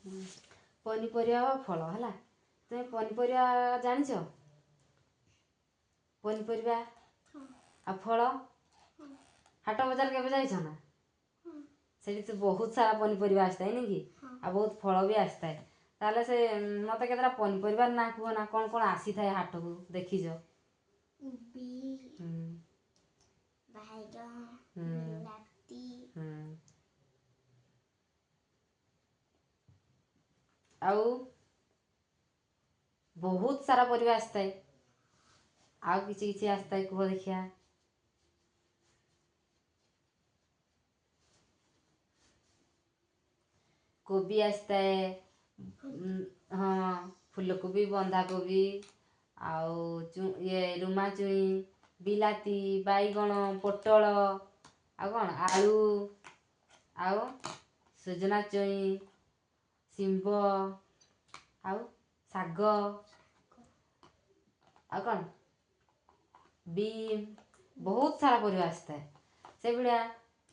पनीपरिया फल है तुम पनीपरिया जानिच पनीपरिया आ फल हाट बजार के जाइछ ना से तो बहुत सारा पनीपरिया आसता है कि आ बहुत फल भी आसता है ताले से मत केतरा पनीपरिया ना कह ना कौन कौन आसी थाए हाट को देखीज आउ बहुत सारा परिवा आसता है आउ किसी किसी आसता है कह देखिया कोबी आसता है हाँ फूलकोबी बंधा कोबी आउ ये रुमा चुई बिलाती बैगण पोटल आ कौन आलू आउ सजना चुई शिंब आउ शाग आ कौन बीम बहुत सारा परिवा आसता है से भाया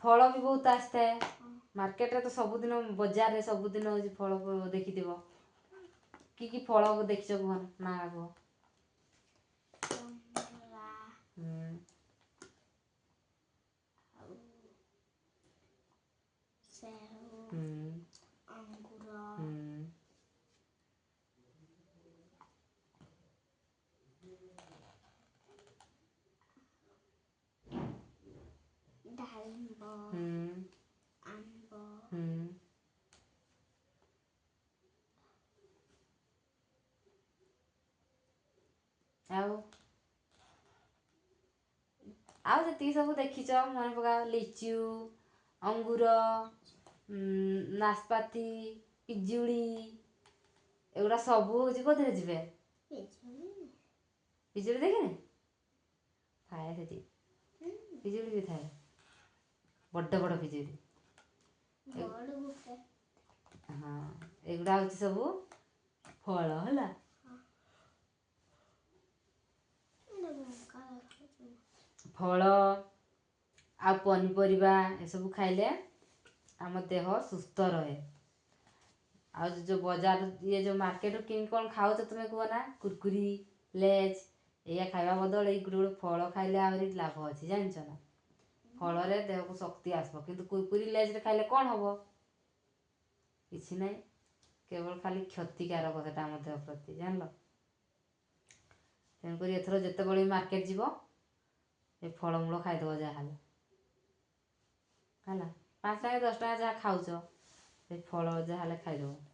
फल भी बहुत आसता है मार्केट रे तो सबुदिन बाजार रे सबुदिन हो फल देखी कि फल देखिछ कह ना कह आउ जी सब देखीच मन पका लिचु अंगूर नाशपाती पिजुड़ी एगुड़ा सब हूँ कौन जी पिजुड़ी देखे थाए से पिजुड़ी भी थाए बड़ बड़ पिजुड़ी हाँ एगुड़ा हूँ सब फल है फल आ पनीपरिया ए सब खाइले आम देह सुस्थ रहे आ जो बाजार ये जो मार्केट किन कौन खाओ तुम्हें कह ना कुरकुरी लेज या खावा बदल ये गोटे गोटे फल खाइले आहरी लाभ अच्छी जानिच ना फल देह को शक्ति आसब कि कुरकुरी लेज खाइले कौन हम किसी ना केवल खाली क्षतिकारक से आम देह प्रति जान तेणुक एथर जिते बड़े मार्केट जीव ये फलमूल खाईदब जहाँ है 5 टका 10 टका जहाँ खाऊच फल जहाँ खाईदब